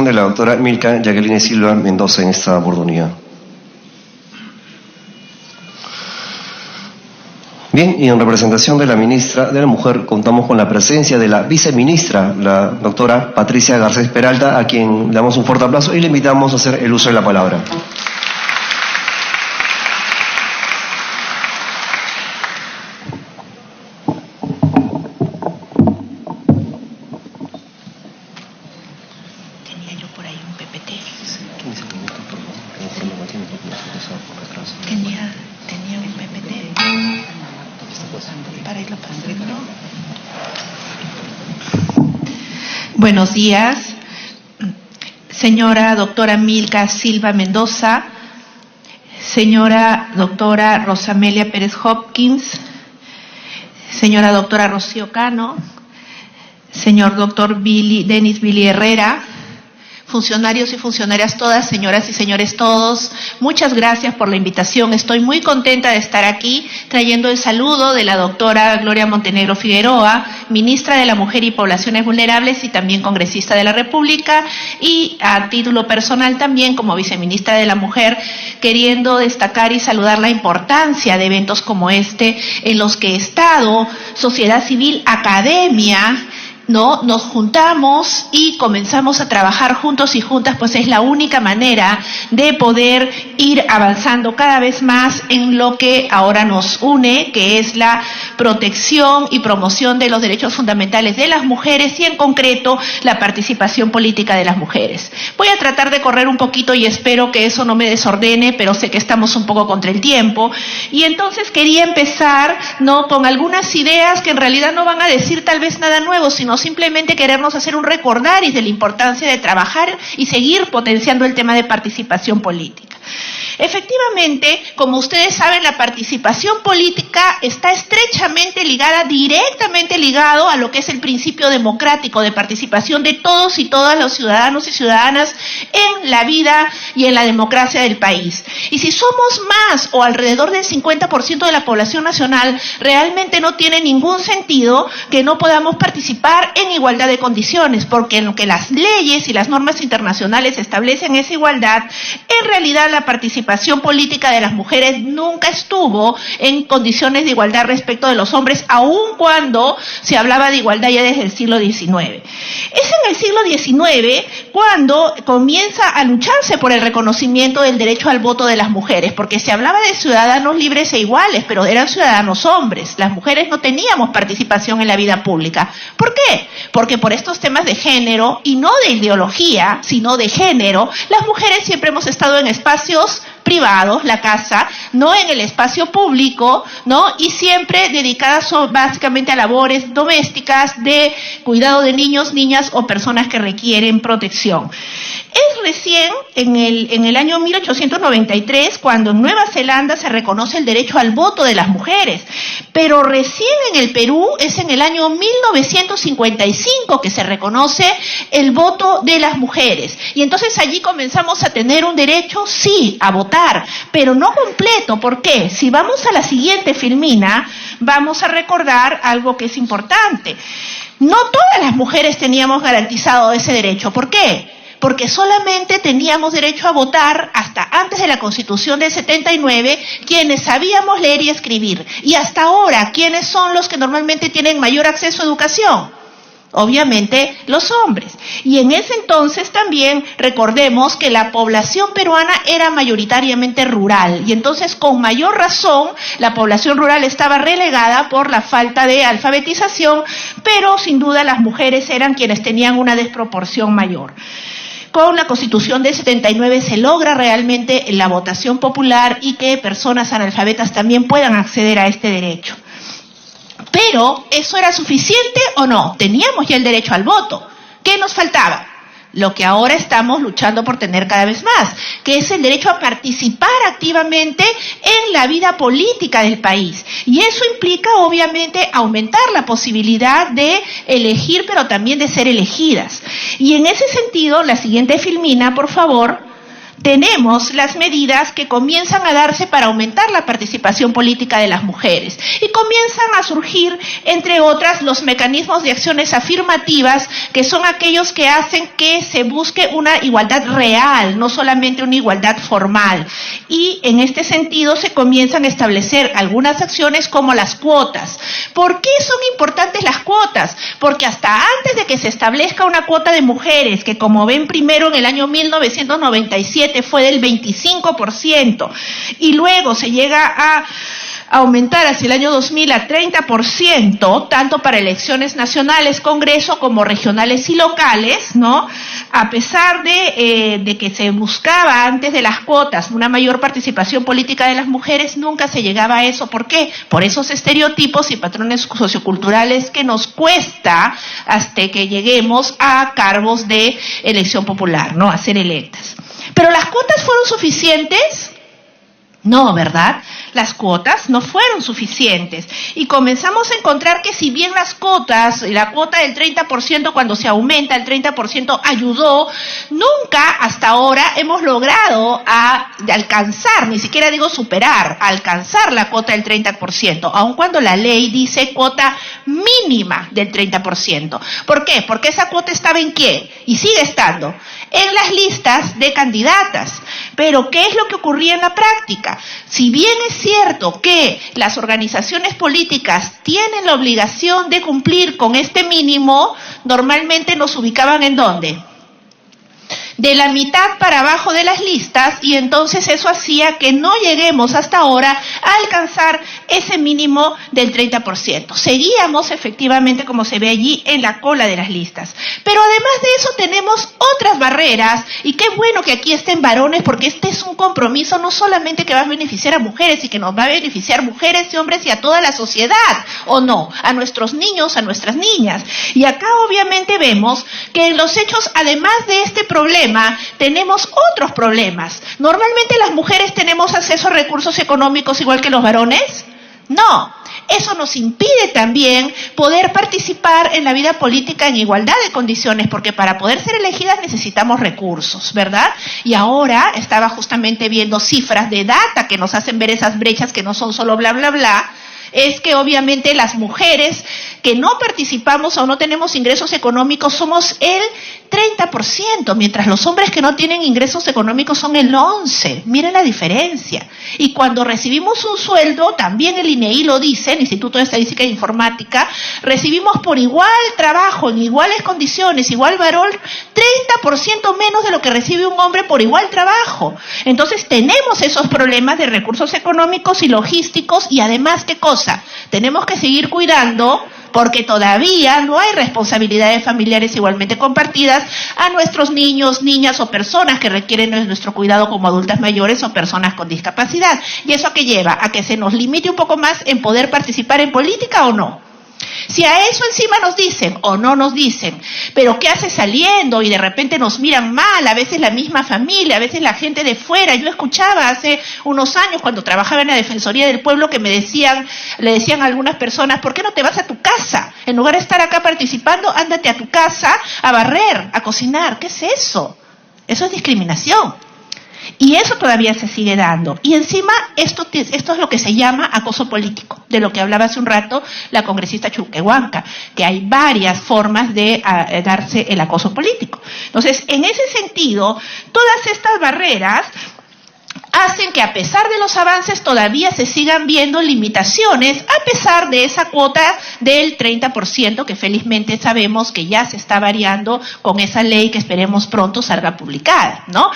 de la doctora Milka Jacqueline Silva Mendoza en esta oportunidad. Bien, y en representación de la ministra de la Mujer contamos con la presencia de la viceministra, la doctora Patricia Garcés Peralta, a quien le damos un fuerte aplauso y le invitamos a hacer el uso de la palabra. Tenía un PPT para irlo pasando. Buenos días, señora doctora Milka Silva Mendoza, señora doctora Rosamelia Pérez Hopkins, señora doctora Rocío Cano, señor doctor Denis Billy Herrera, funcionarios y funcionarias todas, señoras y señores todos, muchas gracias por la invitación. Estoy muy contenta de estar aquí trayendo el saludo de la doctora Gloria Montenegro Figueroa, ministra de la Mujer y Poblaciones Vulnerables y también congresista de la República, y a título personal también como viceministra de la Mujer, queriendo destacar y saludar la importancia de eventos como este en los que Estado, sociedad civil, academia, nos juntamos y comenzamos a trabajar juntos y juntas, pues es la única manera de poder ir avanzando cada vez más en lo que ahora nos une, que es la protección y promoción de los derechos fundamentales de las mujeres y en concreto la participación política de las mujeres. Voy a tratar de correr un poquito y espero que eso no me desordene, pero sé que estamos un poco contra el tiempo. Y entonces quería empezar con algunas ideas que en realidad no van a decir tal vez nada nuevo, sino simplemente querernos hacer un recordaris de la importancia de trabajar y seguir potenciando el tema de participación política. Efectivamente, como ustedes saben, la participación política está estrechamente ligada, directamente ligado a lo que es el principio democrático de participación de todos y todas los ciudadanos y ciudadanas en la vida y en la democracia del país. Y si somos más o alrededor del 50% de la población nacional, realmente no tiene ningún sentido que no podamos participar en igualdad de condiciones, porque en lo que las leyes y las normas internacionales establecen esa igualdad, en realidad la participación política de las mujeres nunca estuvo en condiciones de igualdad respecto de los hombres, aun cuando se hablaba de igualdad ya desde el siglo XIX. Es en el siglo XIX cuando comienza a lucharse por el reconocimiento del derecho al voto de las mujeres, porque se hablaba de ciudadanos libres e iguales, pero eran ciudadanos hombres. Las mujeres no teníamos participación en la vida pública. ¿Por qué? Porque por estos temas de género, y no de ideología, sino de género, las mujeres siempre hemos estado en espacios privados, la casa, no en el espacio público, y siempre dedicadas básicamente a labores domésticas de cuidado de niños, niñas o personas que requieren protección. Es recién en el año 1893 cuando en Nueva Zelanda se reconoce el derecho al voto de las mujeres, pero recién en el Perú es en el año 1955 que se reconoce el voto de las mujeres. Y entonces allí comenzamos a tener un derecho, sí, a votar, pero no completo. ¿Por qué? Si vamos a la siguiente filmina, vamos a recordar algo que es importante. No todas las mujeres teníamos garantizado ese derecho. ¿Por qué? Porque solamente teníamos derecho a votar hasta antes de la Constitución del 79 quienes sabíamos leer y escribir. Y hasta ahora, ¿quiénes son los que normalmente tienen mayor acceso a educación? Obviamente los hombres. Y en ese entonces también recordemos que la población peruana era mayoritariamente rural y entonces con mayor razón la población rural estaba relegada por la falta de alfabetización, pero sin duda las mujeres eran quienes tenían una desproporción mayor. Con la Constitución del 79 se logra realmente la votación popular y que personas analfabetas también puedan acceder a este derecho. Pero, ¿eso era suficiente o no? Teníamos ya el derecho al voto. ¿Qué nos faltaba? Lo que ahora estamos luchando por tener cada vez más, que es el derecho a participar activamente en la vida política del país. Y eso implica, obviamente, aumentar la posibilidad de elegir, pero también de ser elegidas. Y en ese sentido, la siguiente filmina, por favor, tenemos las medidas que comienzan a darse para aumentar la participación política de las mujeres y comienzan a surgir, entre otras, los mecanismos de acciones afirmativas, que son aquellos que hacen que se busque una igualdad real, no solamente una igualdad formal. Y en este sentido se comienzan a establecer algunas acciones como las cuotas. ¿Por qué son importantes las cuotas? Porque hasta antes de que se establezca una cuota de mujeres, que como ven primero en el año 1997 fue del 25%, y luego se llega a aumentar hacia el año 2000 a 30%, tanto para elecciones nacionales, Congreso, como regionales y locales, ¿no? A pesar de que se buscaba antes de las cuotas una mayor participación política de las mujeres, nunca se llegaba a eso. ¿Por qué? Por esos estereotipos y patrones socioculturales que nos cuesta hasta que lleguemos a cargos de elección popular, ¿no? A ser electas. ¿Pero las cuotas fueron suficientes? No, ¿verdad? Las cuotas no fueron suficientes y comenzamos a encontrar que si bien las cuotas, la cuota del 30% cuando se aumenta el 30% ayudó, nunca hasta ahora hemos logrado alcanzar, ni siquiera digo superar, alcanzar la cuota del 30%, aun cuando la ley dice cuota mínima del 30%. ¿Por qué? Porque esa cuota estaba ¿en qué? Y sigue estando en las listas de candidatas. Pero ¿qué es lo que ocurría en la práctica? Si bien es cierto que las organizaciones políticas tienen la obligación de cumplir con este mínimo, normalmente nos ubicaban ¿en dónde? De la mitad para abajo de las listas, y entonces eso hacía que no lleguemos hasta ahora a alcanzar ese mínimo del 30%. Seguíamos efectivamente, como se ve allí, en la cola de las listas. Pero además de eso tenemos otras barreras, y qué bueno que aquí estén varones, porque este es un compromiso no solamente que va a beneficiar a mujeres, y que nos va a beneficiar mujeres y hombres y a toda la sociedad, ¿o no? A nuestros niños, a nuestras niñas. Y acá obviamente vemos que en los hechos, además de este problema, tenemos otros problemas. ¿Normalmente las mujeres tenemos acceso a recursos económicos igual que los varones? No. Eso nos impide también poder participar en la vida política en igualdad de condiciones, porque para poder ser elegidas necesitamos recursos, ¿verdad? Y ahora estaba justamente viendo cifras de data que nos hacen ver esas brechas que no son solo bla, bla, bla. Es que obviamente las mujeres que no participamos o no tenemos ingresos económicos somos el 30%, mientras los hombres que no tienen ingresos económicos son el 11%. Miren la diferencia. Y cuando recibimos un sueldo, también el INEI lo dice, el Instituto de Estadística e Informática, recibimos por igual trabajo, en iguales condiciones, igual valor, 30% menos de lo que recibe un hombre por igual trabajo. Entonces tenemos esos problemas de recursos económicos y logísticos, y además, ¿qué cosa? Tenemos que seguir cuidando, porque todavía no hay responsabilidades familiares igualmente compartidas a nuestros niños, niñas o personas que requieren de nuestro cuidado como adultas mayores o personas con discapacidad. ¿Y eso a qué lleva? A que se nos limite un poco más en poder participar en política, ¿o no? Si a eso encima nos dicen o no nos dicen, pero ¿qué hace saliendo? Y de repente nos miran mal, a veces la misma familia, a veces la gente de fuera. Yo escuchaba hace unos años cuando trabajaba en la Defensoría del Pueblo que le decían a algunas personas, ¿por qué no te vas a tu casa? En lugar de estar acá participando, ándate a tu casa a barrer, a cocinar. ¿Qué es eso? Eso es discriminación. Y eso todavía se sigue dando. Y encima esto es lo que se llama acoso político, de lo que hablaba hace un rato la congresista Chuquehuanca, que hay varias formas de darse el acoso político. Entonces, en ese sentido, todas estas barreras hacen que a pesar de los avances todavía se sigan viendo limitaciones, a pesar de esa cuota del 30% que felizmente sabemos que ya se está variando con esa ley que esperemos pronto salga publicada, ¿no?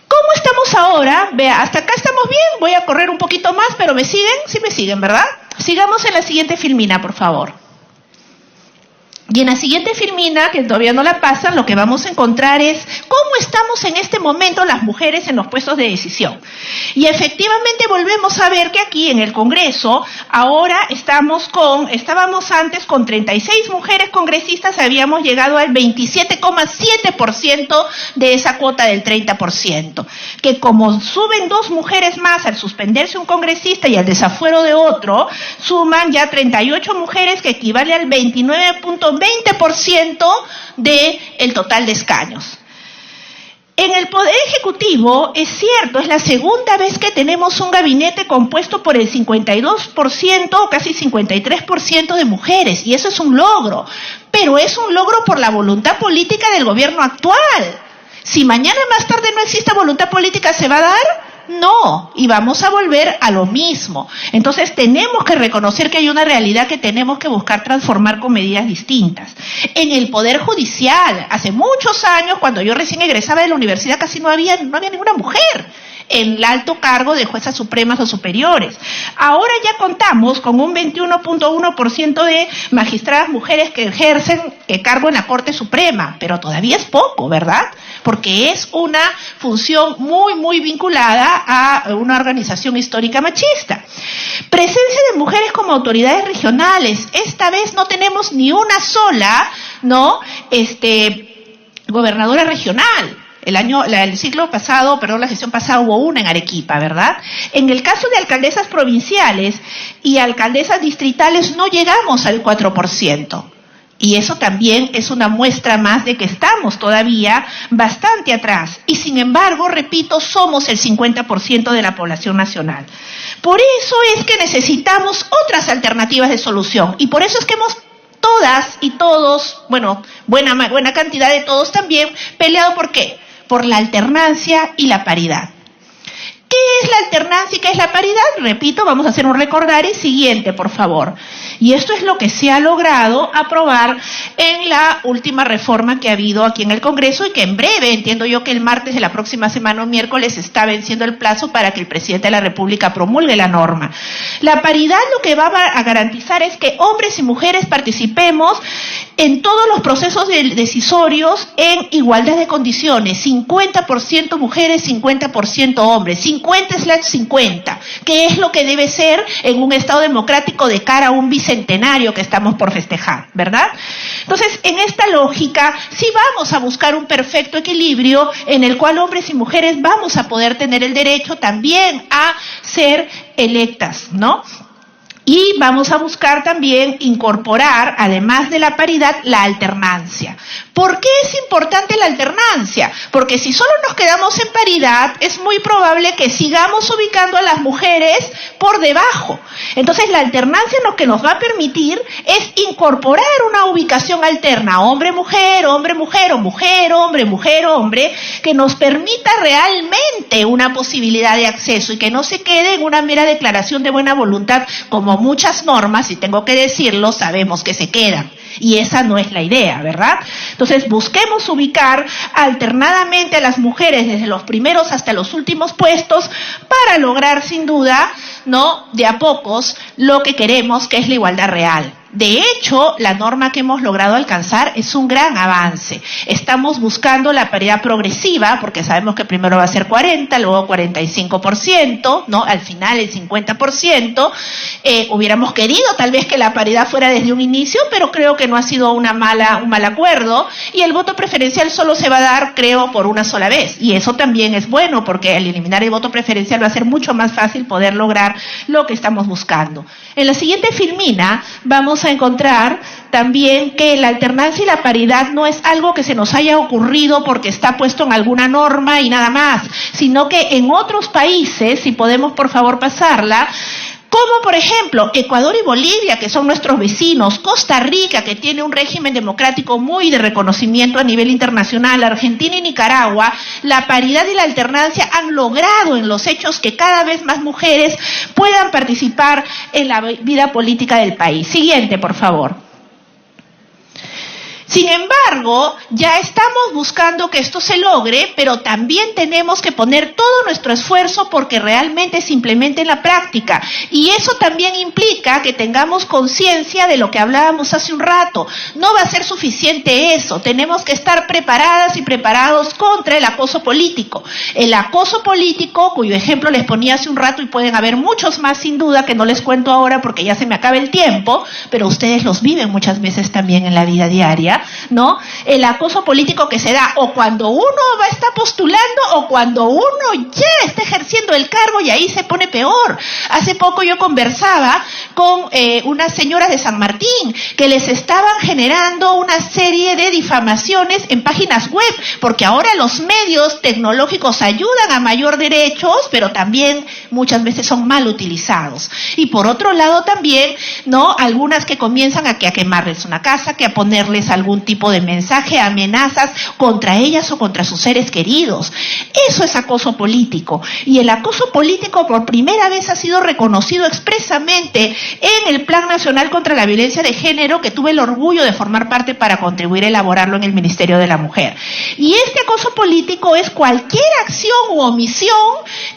¿Cómo estamos ahora? Vea, hasta acá estamos bien, voy a correr un poquito más, pero ¿me siguen? Sí me siguen, ¿verdad? Sigamos en la siguiente filmina, por favor. Y en la siguiente filmina, que todavía no la pasan, lo que vamos a encontrar es cómo estamos en este momento las mujeres en los puestos de decisión. Y efectivamente volvemos a ver que aquí en el Congreso, ahora estábamos antes con 36 mujeres congresistas, habíamos llegado al 27,7% de esa cuota del 30%. Que como suben 2 mujeres más al suspenderse un congresista y al desafuero de otro, suman ya 38 mujeres, que equivale al 29,20% del total de escaños. En el Poder Ejecutivo, es cierto, es la segunda vez que tenemos un gabinete compuesto por el 52% o casi 53% de mujeres, y eso es un logro, pero es un logro por la voluntad política del gobierno actual. Si mañana más tarde no existe voluntad política, ¿se va a dar? No, y vamos a volver a lo mismo. Entonces tenemos que reconocer que hay una realidad que tenemos que buscar transformar con medidas distintas. En el Poder Judicial, hace muchos años, cuando yo recién egresaba de la universidad, casi no había ninguna mujer en el alto cargo de juezas supremas o superiores. Ahora ya contamos con un 21.1% de magistradas mujeres que ejercen el cargo en la Corte Suprema, pero todavía es poco, ¿verdad? Porque es una función muy, muy vinculada a una organización histórica machista. Presencia de mujeres como autoridades regionales. Esta vez no tenemos ni una sola, gobernadora regional. El ciclo pasado, la gestión pasada hubo una en Arequipa, ¿verdad? En el caso de alcaldesas provinciales y alcaldesas distritales no llegamos al 4%. Y eso también es una muestra más de que estamos todavía bastante atrás. Y sin embargo, repito, somos el 50% de la población nacional. Por eso es que necesitamos otras alternativas de solución. Y por eso es que hemos todas y todos, buena cantidad de todos también, peleado ¿por qué? Por la alternancia y la paridad. ¿Qué es la alternancia y qué es la paridad? Repito, vamos a hacer un recordario siguiente, por favor. Y esto es lo que se ha logrado aprobar en la última reforma que ha habido aquí en el Congreso y que en breve, entiendo yo que el martes de la próxima semana o miércoles está venciendo el plazo para que el presidente de la República promulgue la norma. La paridad lo que va a garantizar es que hombres y mujeres participemos en todos los procesos decisorios en igualdad de condiciones, 50% mujeres, 50% hombres, 50/50, que es lo que debe ser en un Estado democrático de cara a un bicentenario que estamos por festejar, ¿verdad? Entonces, en esta lógica, sí vamos a buscar un perfecto equilibrio en el cual hombres y mujeres vamos a poder tener el derecho también a ser electas, ¿no? Y vamos a buscar también incorporar, además de la paridad, la alternancia. ¿Por qué es importante la alternancia? Porque si solo nos quedamos en paridad, es muy probable que sigamos ubicando a las mujeres por debajo. Entonces, la alternancia lo que nos va a permitir es incorporar una ubicación alterna, hombre-mujer, hombre-mujer, o mujer-hombre, mujer-hombre, que nos permita realmente una posibilidad de acceso y que no se quede en una mera declaración de buena voluntad, como muchas normas, y tengo que decirlo, sabemos que se quedan. Y esa no es la idea, ¿verdad? Entonces, busquemos ubicar alternadamente a las mujeres desde los primeros hasta los últimos puestos para lograr, sin duda, de a pocos, lo que queremos, que es la igualdad real. De hecho, la norma que hemos logrado alcanzar es un gran avance. Estamos buscando la paridad progresiva, porque sabemos que primero va a ser 40, luego 45%, al final el 50%. Hubiéramos querido tal vez que la paridad fuera desde un inicio, pero creo que no ha sido un mal acuerdo. Y el voto preferencial solo se va a dar, creo, por una sola vez. Y eso también es bueno, porque al eliminar el voto preferencial va a ser mucho más fácil poder lograr lo que estamos buscando. En la siguiente filmina vamos a encontrar también que la alternancia y la paridad no es algo que se nos haya ocurrido porque está puesto en alguna norma y nada más, sino que en otros países, si podemos por favor pasarla, como por ejemplo Ecuador y Bolivia, que son nuestros vecinos, Costa Rica, que tiene un régimen democrático muy de reconocimiento a nivel internacional, Argentina y Nicaragua, la paridad y la alternancia han logrado en los hechos que cada vez más mujeres puedan participar en la vida política del país. Siguiente, por favor. Sin embargo, ya estamos buscando que esto se logre, pero también tenemos que poner todo nuestro esfuerzo porque realmente se implemente en la práctica. Y eso también implica que tengamos conciencia de lo que hablábamos hace un rato. No va a ser suficiente eso. Tenemos que estar preparadas y preparados contra el acoso político. El acoso político, cuyo ejemplo les ponía hace un rato y pueden haber muchos más sin duda que no les cuento ahora porque ya se me acaba el tiempo, pero ustedes los viven muchas veces también en la vida diaria. El acoso político que se da o cuando uno está postulando o cuando uno ya está ejerciendo el cargo y ahí se pone peor. Hace poco yo conversaba con unas señoras de San Martín que les estaban generando una serie de difamaciones en páginas web, porque ahora los medios tecnológicos ayudan a mayor derechos, pero también muchas veces son mal utilizados. Y por otro lado también, ¿no?, algunas que comienzan a quemarles una casa, que a ponerles algún tipo de mensaje, amenazas contra ellas o contra sus seres queridos. Eso es acoso político. Y el acoso político por primera vez ha sido reconocido expresamente en el Plan Nacional contra la Violencia de Género, que tuve el orgullo de formar parte para contribuir a elaborarlo en el Ministerio de la Mujer. Y este acoso político es cualquier acción u omisión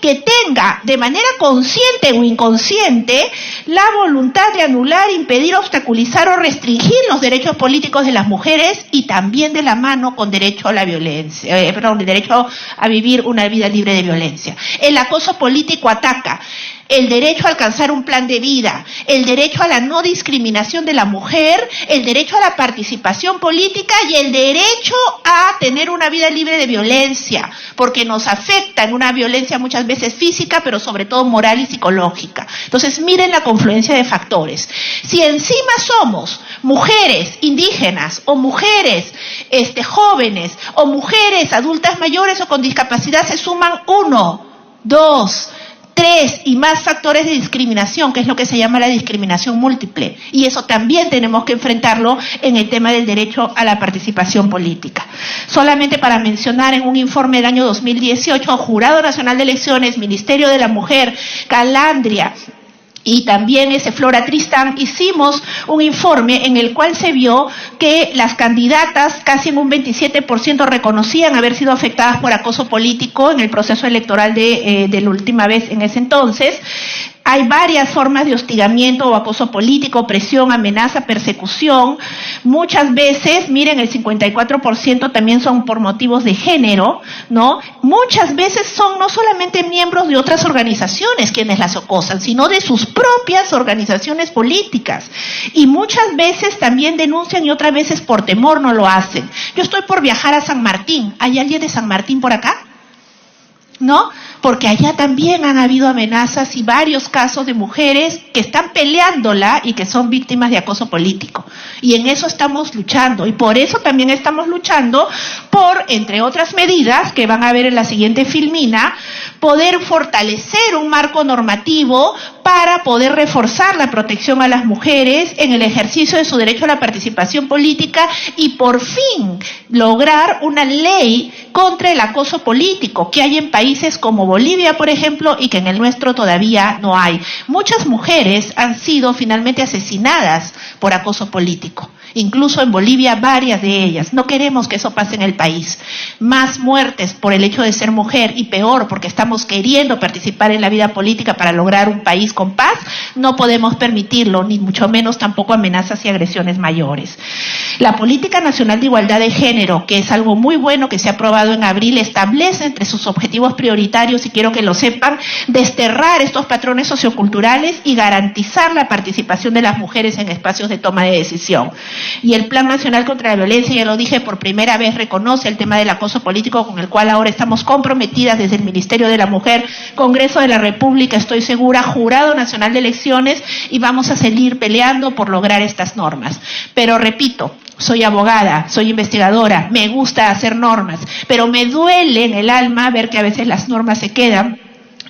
que tenga de manera consciente o inconsciente la voluntad de anular, impedir, obstaculizar o restringir los derechos políticos de las mujeres, y también de la mano con derecho a la violencia, el derecho a vivir una vida libre de violencia. El acoso político ataca el derecho a alcanzar un plan de vida, el derecho a la no discriminación de la mujer, el derecho a la participación política y el derecho a tener una vida libre de violencia, porque nos afecta en una violencia muchas veces física, pero sobre todo moral y psicológica. Entonces, miren la confluencia de factores. Si encima somos mujeres indígenas o mujeres jóvenes o mujeres adultas mayores o con discapacidad, se suman 1, 2, 3 y más factores de discriminación, que es lo que se llama la discriminación múltiple. Y eso también tenemos que enfrentarlo en el tema del derecho a la participación política. Solamente para mencionar, en un informe del año 2018, Jurado Nacional de Elecciones, Ministerio de la Mujer, Calandria y también Flora Tristán, hicimos un informe en el cual se vio que las candidatas casi en un 27% reconocían haber sido afectadas por acoso político en el proceso electoral de la última vez en ese entonces. Hay varias formas de hostigamiento o acoso político: presión, amenaza, persecución. Muchas veces, miren, el 54% también son por motivos de género, ¿no? Muchas veces son no solamente miembros de otras organizaciones quienes las acosan, sino de sus propias organizaciones políticas. Y muchas veces también denuncian y otras veces por temor no lo hacen. Yo estoy por viajar a San Martín. ¿Hay alguien de San Martín por acá? ¿No? Porque allá también han habido amenazas y varios casos de mujeres que están peleándola y que son víctimas de acoso político. Y en eso estamos luchando. Y por eso también estamos luchando por, entre otras medidas que van a ver en la siguiente filmina, poder fortalecer un marco normativo para poder reforzar la protección a las mujeres en el ejercicio de su derecho a la participación política y por fin lograr una ley contra el acoso político que hay en países como Bolivia, por ejemplo, y que en el nuestro todavía no hay. Muchas mujeres han sido finalmente asesinadas por acoso político. Incluso en Bolivia, varias de ellas. No queremos que eso pase en el país. Más muertes por el hecho de ser mujer, y peor porque estamos queriendo participar en la vida política para lograr un país con paz. No podemos permitirlo, ni mucho menos tampoco amenazas y agresiones mayores. La Política Nacional de Igualdad de Género, que es algo muy bueno que se ha aprobado en abril, establece entre sus objetivos prioritarios, y quiero que lo sepan, desterrar estos patrones socioculturales y garantizar la participación de las mujeres en espacios de toma de decisión. Y el Plan Nacional contra la Violencia, ya lo dije, por primera vez reconoce el tema del acoso político, con el cual ahora estamos comprometidas desde el Ministerio de la Mujer, Congreso de la República, estoy segura, Jurado Nacional de Elecciones, y vamos a seguir peleando por lograr estas normas. Pero repito, soy abogada, soy investigadora, me gusta hacer normas, pero me duele en el alma ver que a veces las normas se quedan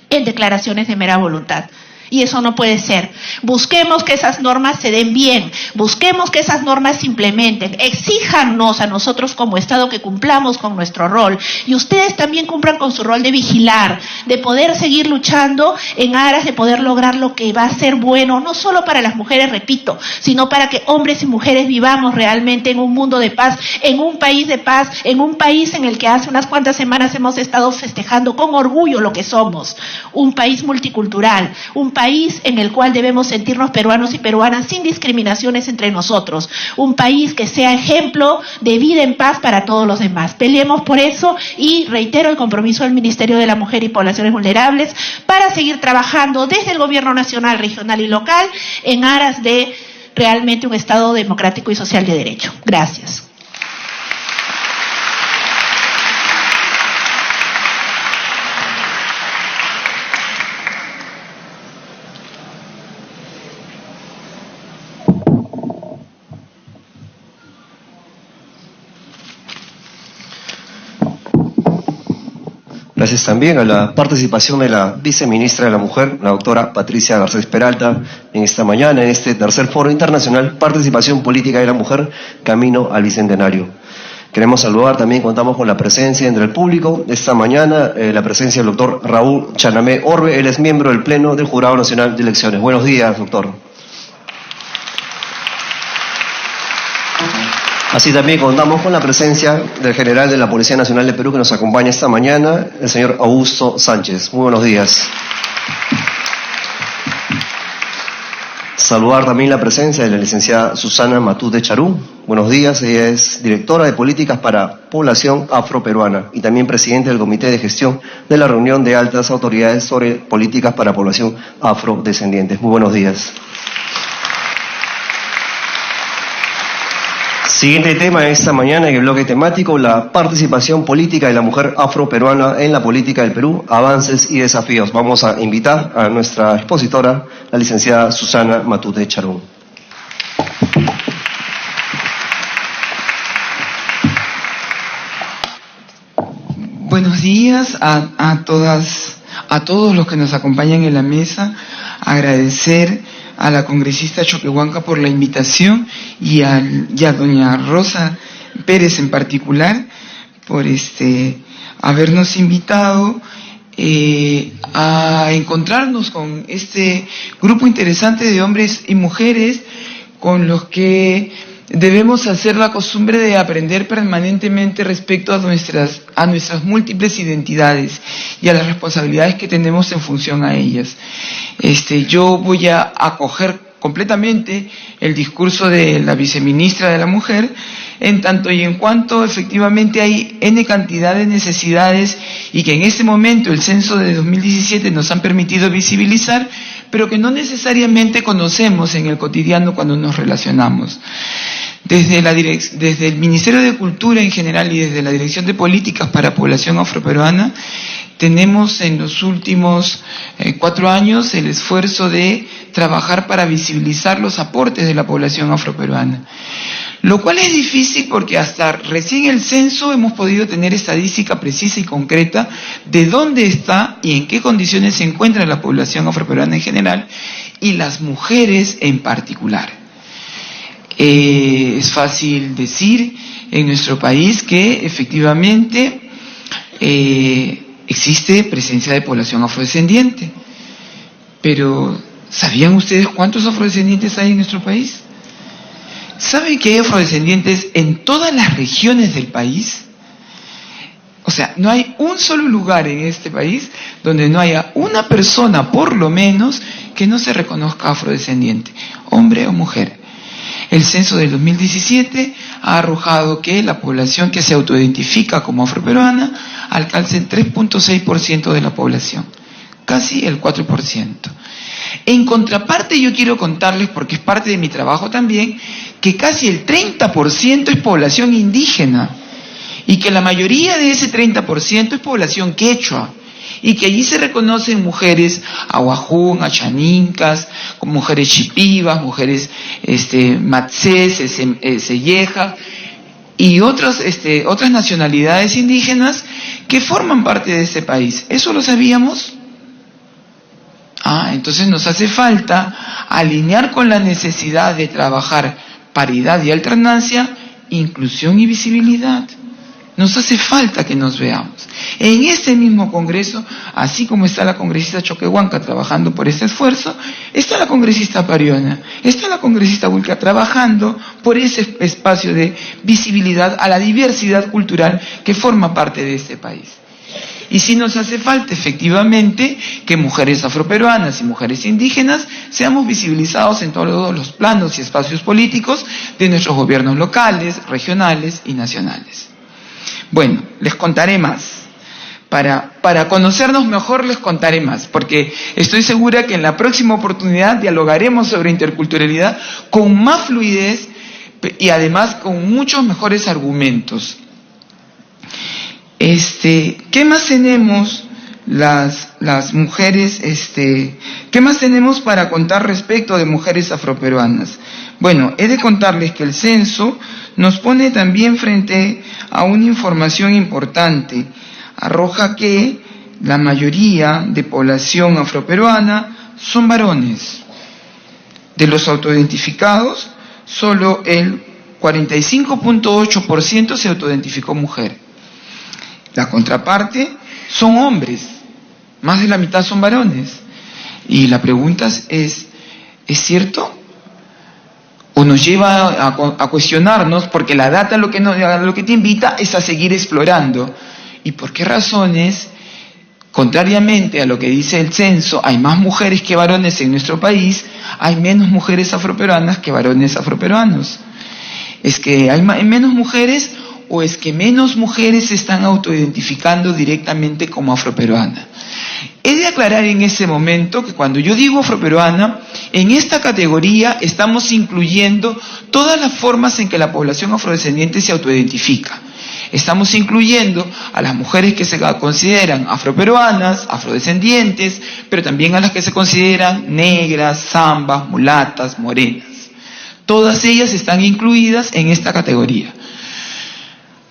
en declaraciones de mera voluntad. Y eso no puede ser. Busquemos que esas normas se den bien, busquemos que esas normas se implementen, exíjanos a nosotros como Estado que cumplamos con nuestro rol, y ustedes también cumplan con su rol de vigilar, de poder seguir luchando en aras de poder lograr lo que va a ser bueno, no solo para las mujeres, repito, sino para que hombres y mujeres vivamos realmente en un mundo de paz, en un país de paz, en un país en el que hace unas cuantas semanas hemos estado festejando con orgullo lo que somos, un país multicultural, un país en el cual debemos sentirnos peruanos y peruanas sin discriminaciones entre nosotros, un país que sea ejemplo de vida en paz para todos los demás. Peleemos por eso, y reitero el compromiso del Ministerio de la Mujer y Poblaciones Vulnerables para seguir trabajando desde el gobierno nacional, regional y local en aras de realmente un Estado democrático y social de derecho. Gracias. Gracias también a la participación de la viceministra de la Mujer, la doctora Patricia Garcés Peralta, en esta mañana, en este tercer foro internacional, Participación Política de la Mujer, Camino al Bicentenario. Queremos saludar, también contamos con la presencia entre el público esta mañana, la presencia del doctor Raúl Chanamé Orbe, él es miembro del Pleno del Jurado Nacional de Elecciones. Buenos días, doctor. Así también contamos con la presencia del general de la Policía Nacional de Perú que nos acompaña esta mañana, el señor Augusto Sánchez. Muy buenos días. Saludar también la presencia de la licenciada Susana Matute Charú. Buenos días, ella es directora de Políticas para Población Afroperuana y también presidente del Comité de Gestión de la Reunión de Altas Autoridades sobre Políticas para Población Afrodescendientes. Muy buenos días. Siguiente tema de esta mañana en el bloque temático, la participación política de la mujer afroperuana en la política del Perú, avances y desafíos. Vamos a invitar a nuestra expositora, la licenciada Susana Matute Charú. Buenos días a todos los que nos acompañan en la mesa. Agradecer a la congresista Choquehuanca por la invitación y a doña Rosa Pérez en particular por habernos invitado a encontrarnos con este grupo interesante de hombres y mujeres con los que debemos hacer la costumbre de aprender permanentemente respecto a nuestras múltiples identidades y a las responsabilidades que tenemos en función a ellas. Yo voy a acoger completamente el discurso de la viceministra de la Mujer, en tanto y en cuanto efectivamente hay N cantidad de necesidades y que en este momento el censo de 2017 nos han permitido visibilizar, pero que no necesariamente conocemos en el cotidiano cuando nos relacionamos. Desde el Ministerio de Cultura en general y desde la Dirección de Políticas para Población Afroperuana, tenemos en los últimos 4 años el esfuerzo de trabajar para visibilizar los aportes de la población afroperuana. Lo cual es difícil porque hasta recién el censo hemos podido tener estadística precisa y concreta de dónde está y en qué condiciones se encuentra la población afroperuana en general y las mujeres en particular. Es fácil decir en nuestro país que efectivamente existe presencia de población afrodescendiente, pero ¿sabían ustedes cuántos afrodescendientes hay en nuestro país? ¿Saben que hay afrodescendientes en todas las regiones del país? O sea, no hay un solo lugar en este país donde no haya una persona, por lo menos, que no se reconozca afrodescendiente, hombre o mujer. El censo del 2017 ha arrojado que la población que se autoidentifica como afroperuana alcanza el 3.6% de la población, casi el 4%. En contraparte, yo quiero contarles, porque es parte de mi trabajo también, que casi el 30% es población indígena y que la mayoría de ese 30% es población quechua. Y que allí se reconocen mujeres ahuajún, achanincas, mujeres chipivas, mujeres matzés, selleja y otras nacionalidades indígenas que forman parte de este país. ¿Eso lo sabíamos? Entonces nos hace falta alinear con la necesidad de trabajar paridad y alternancia, inclusión y visibilidad. Nos hace falta que nos veamos. En este mismo Congreso, así como está la congresista Choquehuanca trabajando por este esfuerzo, está la congresista Pariona, está la congresista Wilca trabajando por ese espacio de visibilidad a la diversidad cultural que forma parte de este país. Y sí nos hace falta efectivamente que mujeres afroperuanas y mujeres indígenas seamos visibilizados en todos los planos y espacios políticos de nuestros gobiernos locales, regionales y nacionales. Bueno, les contaré más. Para conocernos mejor les contaré más, porque estoy segura que en la próxima oportunidad dialogaremos sobre interculturalidad con más fluidez y además con muchos mejores argumentos. ¿Qué más tenemos las mujeres? ¿Qué más tenemos para contar respecto de mujeres afroperuanas? Bueno, he de contarles que el censo nos pone también frente a una información importante. arroja que la mayoría de población afroperuana son varones. De los autoidentificados, solo el 45.8% se autoidentificó mujer. La contraparte son hombres, más de la mitad son varones. Y la pregunta ¿es cierto? O nos lleva a cuestionarnos, porque la data lo que te invita es a seguir explorando. ¿Y por qué razones, contrariamente a lo que dice el censo, hay más mujeres que varones en nuestro país, hay menos mujeres afroperuanas que varones afroperuanos? ¿Es que hay menos mujeres o es que menos mujeres se están autoidentificando directamente como afroperuana? He de aclarar en ese momento que cuando yo digo afroperuana, en esta categoría estamos incluyendo todas las formas en que la población afrodescendiente se autoidentifica. Estamos incluyendo a las mujeres que se consideran afroperuanas, afrodescendientes, pero también a las que se consideran negras, zambas, mulatas, morenas. Todas ellas están incluidas en esta categoría.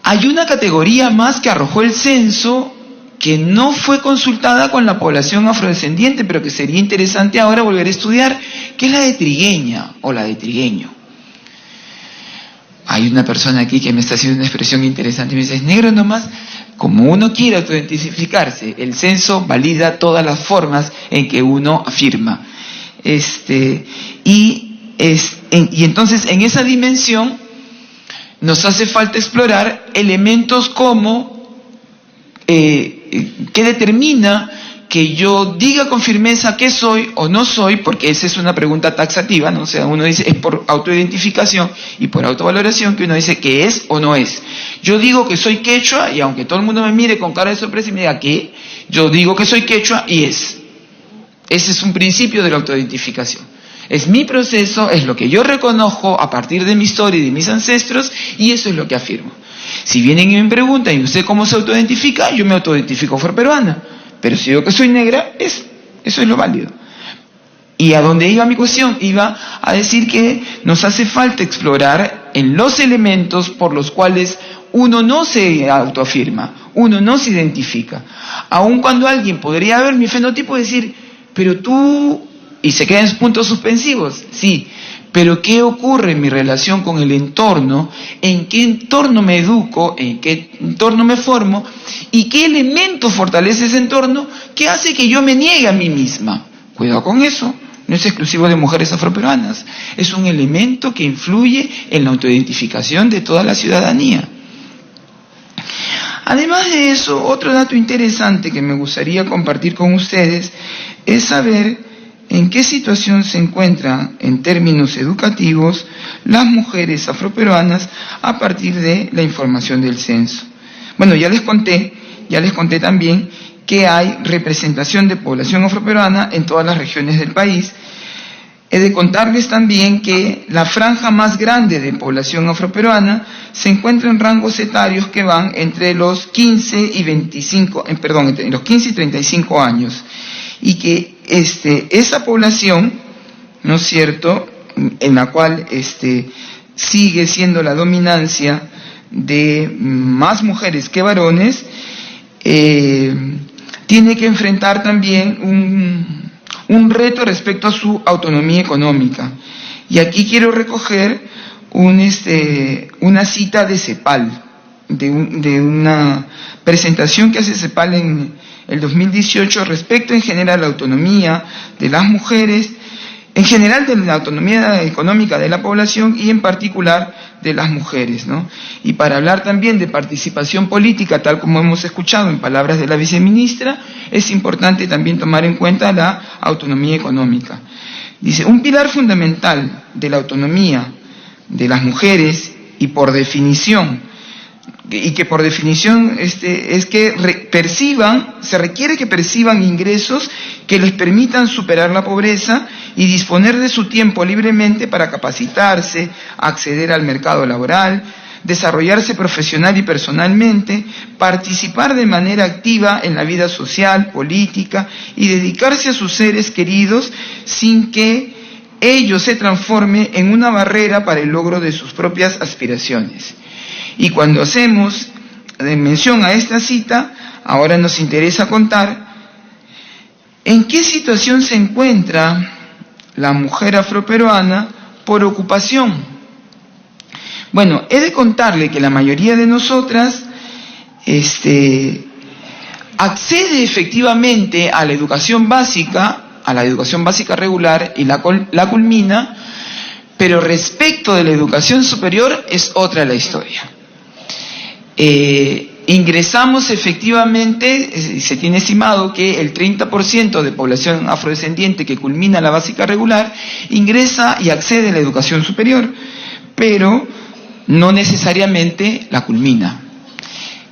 Hay una categoría más que arrojó el censo que no fue consultada con la población afrodescendiente, pero que sería interesante ahora volver a estudiar, que es la de trigueña o la de trigueño. Hay una persona aquí que me está haciendo una expresión interesante y me dice, es negro nomás. Como uno quiere autoidentificarse, el censo valida todas las formas en que uno afirma. Y entonces en esa dimensión nos hace falta explorar elementos como ¿qué determina que yo diga con firmeza qué soy o no soy? Porque esa es una pregunta taxativa, ¿no? O sea, uno dice, es por autoidentificación y por autovaloración que uno dice que es o no es. Yo digo que soy quechua y aunque todo el mundo me mire con cara de sorpresa y me diga ¿qué? Yo digo que soy quechua y es. Ese es un principio de la autoidentificación. Es mi proceso, es lo que yo reconozco a partir de mi historia y de mis ancestros, y eso es lo que afirmo. Si vienen y me preguntan, ¿y usted cómo se autoidentifica? Yo me autoidentifico afroperuana. Pero si digo que soy negra, eso es lo válido. ¿Y a dónde iba mi cuestión? Iba a decir que nos hace falta explorar en los elementos por los cuales uno no se autoafirma, uno no se identifica. Aun cuando alguien podría ver mi fenotipo y decir, pero tú... y se quedan en puntos suspensivos, sí, pero ¿qué ocurre en mi relación con el entorno? ¿En qué entorno me educo? ¿En qué entorno me formo? ¿Y qué elemento fortalece ese entorno que hace que yo me niegue a mí misma? Cuidado con eso, no es exclusivo de mujeres afroperuanas, es un elemento que influye en la autoidentificación de toda la ciudadanía. Además de eso, otro dato interesante que me gustaría compartir con ustedes es saber en qué situación se encuentran en términos educativos las mujeres afroperuanas a partir de la información del censo. Bueno, ya les conté también que hay representación de población afroperuana en todas las regiones del país. He de contarles también que la franja más grande de población afroperuana se encuentra en rangos etarios que van entre los 15 y 35 años. Y que esa población, ¿no es cierto?, en la cual sigue siendo la dominancia de más mujeres que varones, tiene que enfrentar también un reto respecto a su autonomía económica. Y aquí quiero recoger una cita de CEPAL, de una presentación que hace CEPAL en el 2018 respecto en general a la autonomía de las mujeres, en general de la autonomía económica de la población y en particular de las mujeres, ¿no? Y para hablar también de participación política, tal como hemos escuchado en palabras de la viceministra, es importante también tomar en cuenta la autonomía económica. Dice, un pilar fundamental de la autonomía de las mujeres y por definición es que se requiere que perciban ingresos que les permitan superar la pobreza y disponer de su tiempo libremente para capacitarse, acceder al mercado laboral, desarrollarse profesional y personalmente, participar de manera activa en la vida social, política y dedicarse a sus seres queridos sin que ello se transforme en una barrera para el logro de sus propias aspiraciones. Y cuando hacemos mención a esta cita, ahora nos interesa contar en qué situación se encuentra la mujer afroperuana por ocupación. Bueno, he de contarle que la mayoría de nosotras accede efectivamente a la educación básica regular y la culmina, pero respecto de la educación superior es otra la historia. Ingresamos efectivamente, se tiene estimado que el 30% de población afrodescendiente que culmina la básica regular ingresa y accede a la educación superior, pero no necesariamente la culmina.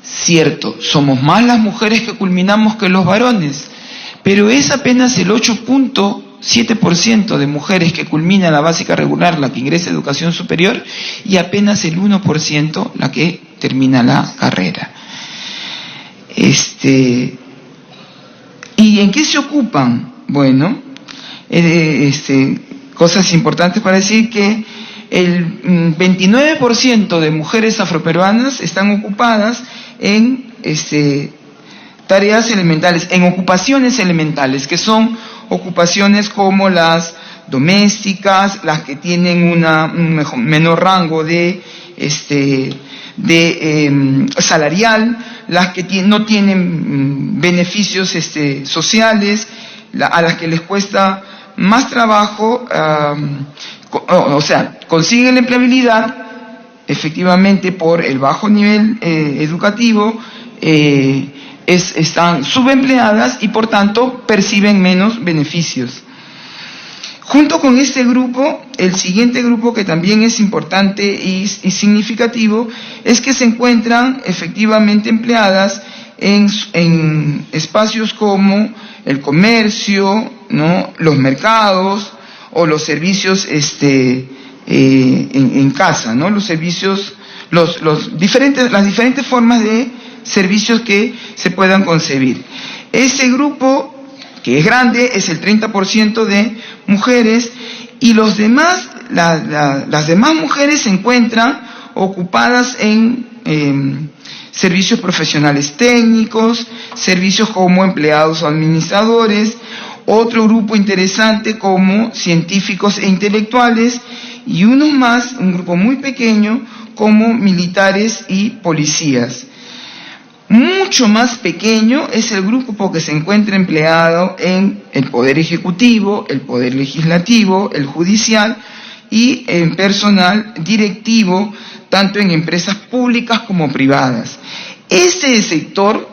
Cierto, somos más las mujeres que culminamos que los varones, pero es apenas el 8.7% de mujeres que culmina la básica regular la que ingresa a educación superior y apenas el 1% la que termina la carrera. ¿Y en qué se ocupan? Bueno, cosas importantes para decir que el 29% de mujeres afroperuanas están ocupadas en tareas elementales, en ocupaciones elementales, que son ocupaciones como las domésticas, las que tienen un menor rango de salarial, las que no tienen beneficios sociales, a las que les cuesta más trabajo, o sea, consiguen la empleabilidad efectivamente por el bajo nivel educativo, están subempleadas y por tanto perciben menos beneficios. Junto con este grupo, el siguiente grupo que también es importante y significativo es que se encuentran efectivamente empleadas en espacios como el comercio, ¿no?, los mercados o los servicios en casa, ¿no?, los servicios, las diferentes formas de servicios que se puedan concebir. Ese grupo, que es grande, es el 30% de mujeres, y los demás, las demás mujeres se encuentran ocupadas en servicios profesionales técnicos, servicios como empleados o administradores, otro grupo interesante como científicos e intelectuales, y unos más, un grupo muy pequeño, como militares y policías. Mucho más pequeño es el grupo que se encuentra empleado en el Poder Ejecutivo, el Poder Legislativo, el Judicial y en personal directivo, tanto en empresas públicas como privadas. Este sector,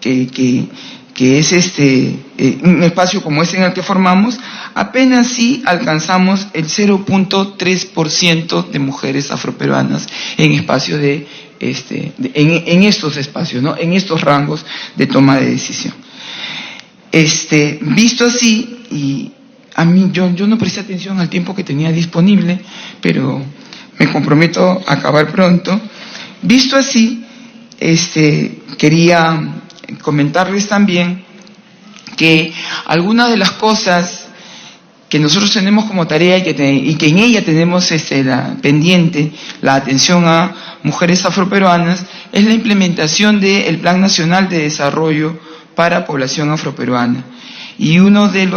que es un espacio como este en el que formamos, apenas sí alcanzamos el 0.3% de mujeres afroperuanas en espacios en estos espacios, ¿no?, en estos rangos de toma de decisión. Visto así, y a mí yo no presté atención al tiempo que tenía disponible, pero me comprometo a acabar pronto. Visto así, quería comentarles también que algunas de las cosas que nosotros tenemos como tarea y que en ella tenemos pendiente la atención a mujeres afroperuanas es la implementación del Plan Nacional de Desarrollo para Población Afroperuana. Y uno de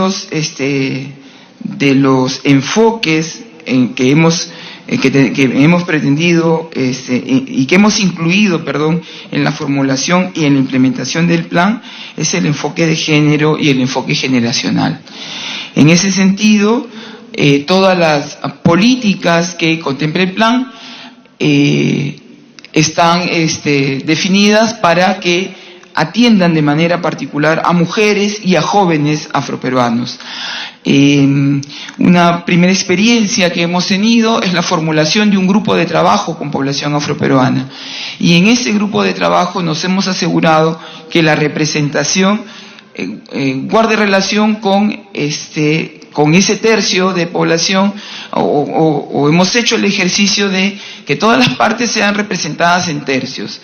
los enfoques que hemos pretendido y que hemos incluido, en la formulación y en la implementación del plan es el enfoque de género y el enfoque generacional. En ese sentido, todas las políticas que contempla el plan están definidas para que atiendan de manera particular a mujeres y a jóvenes afroperuanos. Una primera experiencia que hemos tenido es la formulación de un grupo de trabajo con población afroperuana, y en ese grupo de trabajo nos hemos asegurado que la representación guarde relación con ese tercio de población, o hemos hecho el ejercicio de que todas las partes sean representadas en tercios.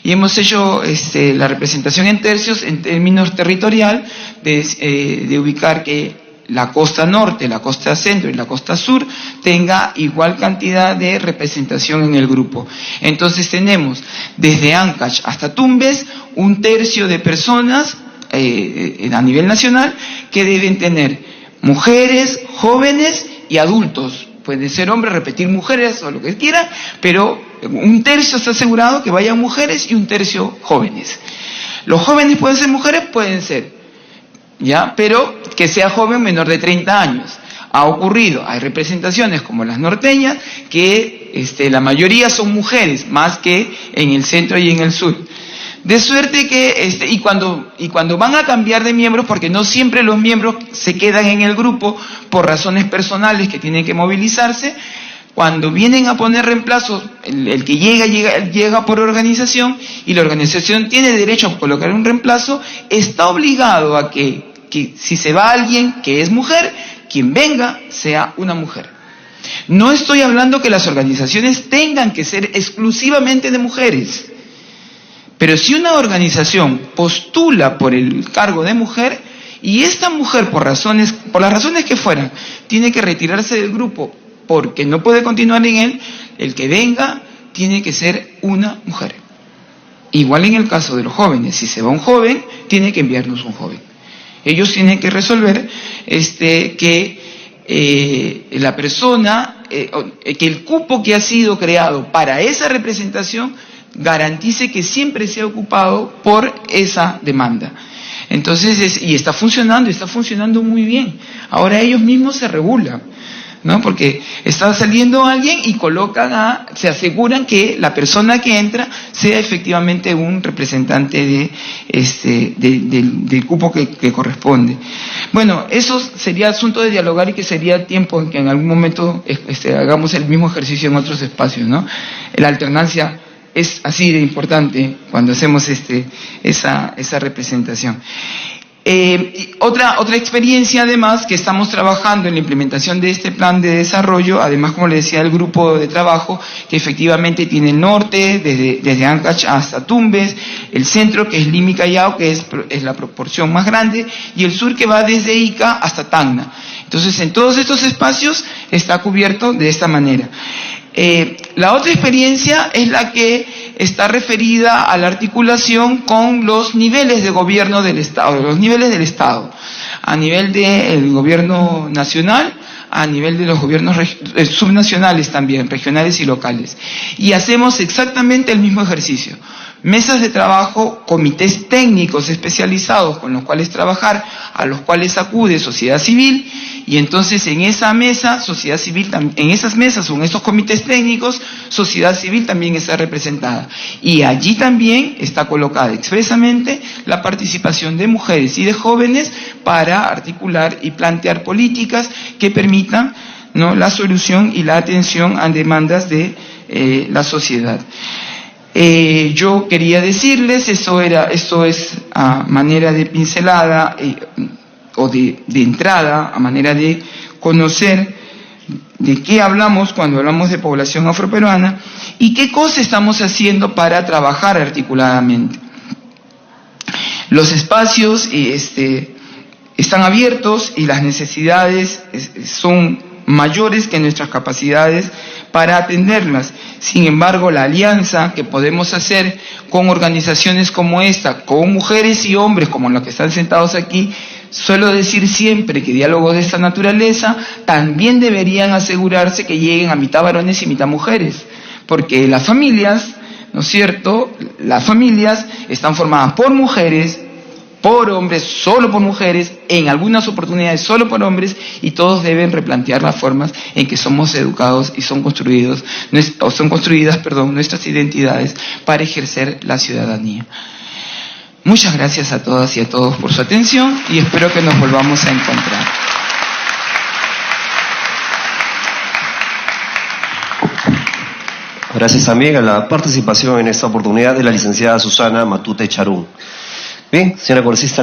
Y hemos hecho la representación en tercios en términos territorial, de ubicar que la costa norte, la costa centro y la costa sur tenga igual cantidad de representación en el grupo. Entonces tenemos desde Ancash hasta Tumbes 1/3 de personas a nivel nacional que deben tener mujeres, jóvenes y adultos. Pueden ser hombres, repetir mujeres o lo que quieran, pero 1/3 está asegurado que vayan mujeres y 1/3 jóvenes. Los jóvenes pueden ser mujeres, pueden ser, ¿ya? Pero que sea joven menor de 30 años. Ha ocurrido, hay representaciones como las norteñas, que la mayoría son mujeres, más que en el centro y en el sur. De suerte que, y cuando van a cambiar de miembros, porque no siempre los miembros se quedan en el grupo por razones personales que tienen que movilizarse, cuando vienen a poner reemplazos, el que llega por organización, y la organización tiene derecho a colocar un reemplazo, está obligado a que si se va alguien que es mujer, quien venga sea una mujer. No estoy hablando que las organizaciones tengan que ser exclusivamente de mujeres, pero si una organización postula por el cargo de mujer y esta mujer por las razones que fueran, tiene que retirarse del grupo porque no puede continuar en él, el que venga tiene que ser una mujer. Igual en el caso de los jóvenes, si se va un joven, tiene que enviarnos un joven. Ellos tienen que resolver que la persona, que el cupo que ha sido creado para esa representación garantice que siempre sea ocupado por esa demanda. Entonces, y está funcionando muy bien. Ahora ellos mismos se regulan, ¿no? Porque está saliendo alguien y se aseguran que la persona que entra sea efectivamente un representante del cupo que corresponde. Bueno, eso sería asunto de dialogar y que sería tiempo en que en algún momento hagamos el mismo ejercicio en otros espacios, ¿no? La alternancia es así de importante cuando hacemos esa representación. Otra experiencia además que estamos trabajando en la implementación de este plan de desarrollo, además como le decía el grupo de trabajo que efectivamente tiene el norte desde Ancash hasta Tumbes, el centro que es Lima y Callao que es la proporción más grande y el sur que va desde Ica hasta Tacna. Entonces en todos estos espacios está cubierto de esta manera. La otra experiencia es la que está referida a la articulación con los niveles de gobierno del Estado, los niveles del Estado, a nivel del gobierno nacional, a nivel de los gobiernos subnacionales también, regionales y locales. Y hacemos exactamente el mismo ejercicio. Mesas de trabajo, comités técnicos especializados con los cuales trabajar, a los cuales acude sociedad civil, y entonces en esa mesa, sociedad civil, en esas mesas o en esos comités técnicos, sociedad civil también está representada. Y allí también está colocada expresamente la participación de mujeres y de jóvenes para articular y plantear políticas que permitan, ¿no?, la solución y la atención a demandas de la sociedad. Yo quería decirles, esto es a manera de pincelada o de entrada, a manera de conocer de qué hablamos cuando hablamos de población afroperuana y qué cosas estamos haciendo para trabajar articuladamente. Los espacios están abiertos y las necesidades son mayores que nuestras capacidades para atenderlas. Sin embargo, la alianza que podemos hacer con organizaciones como esta, con mujeres y hombres como los que están sentados aquí, suelo decir siempre que diálogos de esta naturaleza también deberían asegurarse que lleguen a mitad varones y mitad mujeres, porque las familias, ¿no es cierto?, las familias están formadas por mujeres, por hombres, solo por mujeres, en algunas oportunidades solo por hombres, y todos deben replantear las formas en que somos educados y son construidas nuestras identidades para ejercer la ciudadanía. Muchas gracias a todas y a todos por su atención y espero que nos volvamos a encontrar. Gracias también a la participación en esta oportunidad de la licenciada Susana Matute Charún. Bien, señora congresista.